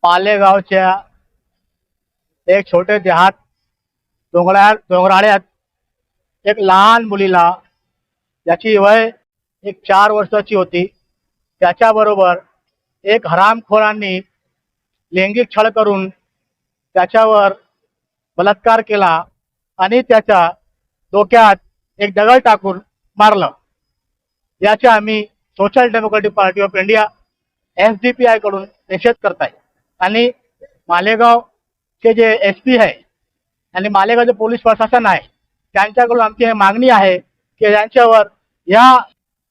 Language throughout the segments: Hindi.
पालेगावच्या एक छोटे देहात डोंगराळ्यात एक लहान मुलीला, ज्याची वय एक 4 वर्षाची होती, त्याच्याबरोबर एक हरामखोरांनी लैंगिक छळ करून त्याच्यावर बलात्कार केला आणि त्याच्या डोक्यात एक दगड टाकून मारलं। याचे आम्ही social Democratic Party of India SDPI कडून निषेध करत आहे। आणि मालेगावचे जे SP आहे आणि मालेगावचे पोलीस प्रशासन आहे, त्यांच्याकडून आमची ही मागणी आहे की यांच्यावर, या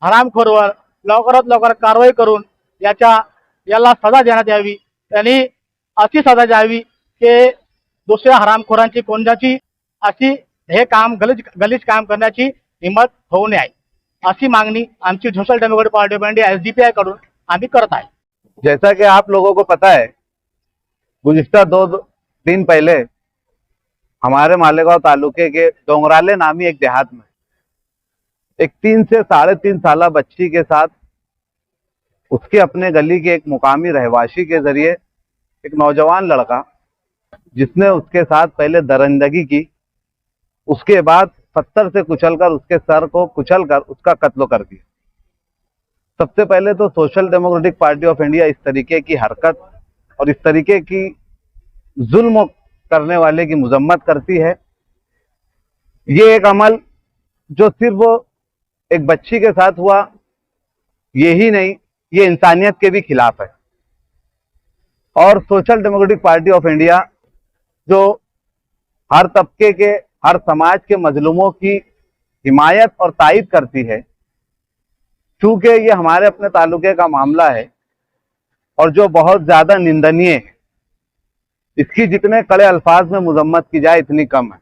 हरामखोरवर लवकरात लवकर कारवाई करून याला सजा देण्यात यावी। आणि अशी सजा द्यावी की दुसऱ्या हरामखोरांची कोणत्याची अशी हे काम गलिच्छ काम करण्याची हिम्मत होऊ नये, अशी मांगनी आमची social Democratic Party of India SDPI कडून आम्ही करत आहे। जैसा कि आप लोगों को पता है, गुज़िश्ता 2 दिन पहले हमारे मालेगांव तालुके के डोंगराले नामी एक देहात में एक 3 से 3.5 साल बच्ची के साथ उसके अपने गली के एक मुकामी रहवासी के जरिए एक नौजवान लड़का, जिसने उसके साथ पहले दरिंदगी की, उसके बाद पत्थर से कुचलकर उसके सर को कुचलकर उसका कत्ल कर दिया। सबसे पहले तो social Democratic Party of India इस तरीके की हरकत और इस तरीके की जुल्म करने वाले की मजम्मत करती है। ये एक अमल जो सिर्फ एक बच्ची के साथ हुआ, यही नहीं, ये इंसानियत के भी खिलाफ है। और social Democratic Party of India जो हर तबके के, हर समाज के मजलूमों की हिमायत और तायद करती है, चूंकि ये हमारे अपने तालुके का मामला है और जो बहुत ज्यादा निंदनीय है, इसकी जितने कड़े अल्फाज में मजम्मत की जाए इतनी कम है।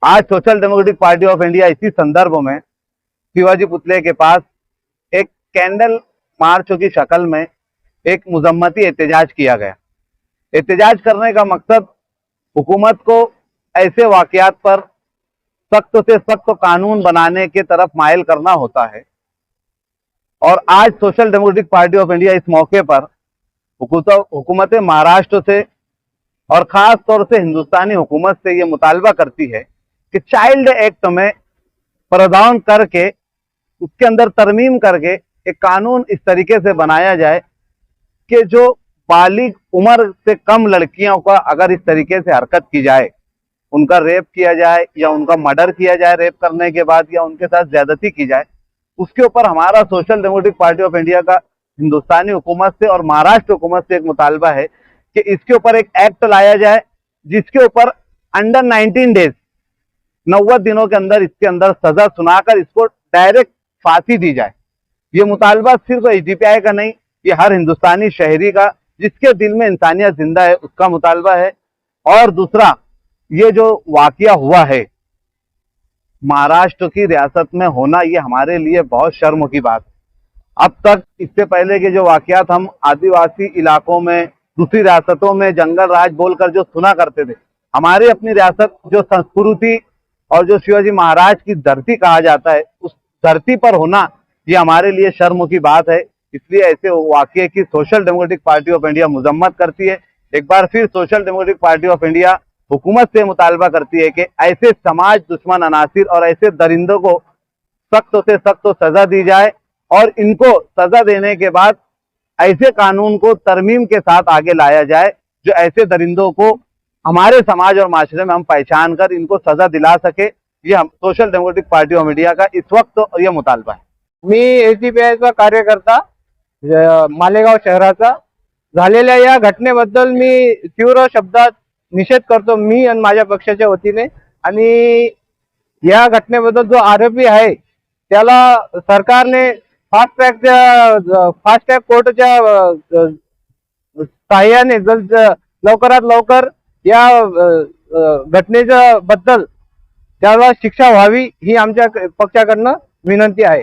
आज social Democratic Party of India इसी संदर्भ में शिवाजी पुतले के पास एक कैंडल मार्च की शक्ल में एक मजम्मती एहतजाज किया गया। एहतजाज करने का मकसद हुकूमत को ऐसे वाकयात पर सख्त से सख्त कानून बनाने के तरफ माइल करना होता है। और आज social Democratic Party of India इस मौके पर हुकूमत महाराष्ट्र से और खास तौर से हिंदुस्तानी हुकूमत से ये मुतालबा करती है कि चाइल्ड एक्ट में प्रावधान करके, उसके अंदर तरमीम करके एक कानून इस तरीके से बनाया जाए कि जो बालिग उम्र से कम लड़कियों का अगर इस तरीके से हरकत की जाए, उनका रेप किया जाए या उनका मर्डर किया जाए रेप करने के बाद, या उनके साथ ज्यादती की जाए, उसके ऊपर हमारा social Democratic Party of India का हिंदुस्तानी हुकूमत से और महाराष्ट्र हुकूमत से एक मुतालबा है कि इसके ऊपर एक एक्ट लाया जाए जिसके ऊपर अंडर 19 डेज, 90 दिनों के अंदर इसके अंदर सजा सुनाकर इसको डायरेक्ट फांसी दी जाए। ये मुतालबा सिर्फ SDPI का नहीं, ये हर हिंदुस्तानी शहरी का जिसके दिल में इंसानियत जिंदा है उसका मुतालबा है। और दूसरा, ये जो वाकया हुआ है महाराष्ट्र की रियासत में होना, ये हमारे लिए बहुत शर्म की बात है। अब तक इससे पहले के जो वाकयात हम आदिवासी इलाकों में, दूसरी रियासतों में जंगल राज बोलकर जो सुना करते थे, हमारी अपनी रियासत जो संस्कृति और जो शिवाजी महाराज की धरती कहा जाता है, उस धरती पर होना ये हमारे लिए शर्म की बात है। इसलिए ऐसे वाकये की Social Democratic Party of India मजम्मत करती है। एक बार फिर Social Democratic Party of India हुकूमत से मुतालबा करती है कि ऐसे समाज दुश्मन अनासिर और ऐसे दरिंदों को सख्त से सख्त सजा दी जाए, और इनको सजा देने के बाद ऐसे कानून को तरमीम के साथ आगे लाया जाए जो ऐसे दरिंदों को हमारे समाज और माशरे में हम पहचान कर इनको सजा दिला सके। ये हम social Democratic Party of India का इस वक्त ये मुतालबा है। मी SDPI चा कार्यकर्ता मालेगाव शहराचा, झालेल्या या घटनेबद्दल मी तीव्र शब्दात निषेध करतो, मी आणि माझ्या पक्षाच्या वतीने। आणि या घटनेबद्दल जो आरोपी आहे त्याला सरकारने फास्ट ट्रॅक कोर्टच्या सहाय्याने लवकरात लवकर या घटनेच्या बद्दल त्याला शिक्षा व्हावी ही आमच्या पक्षाकडनं विनंती आहे।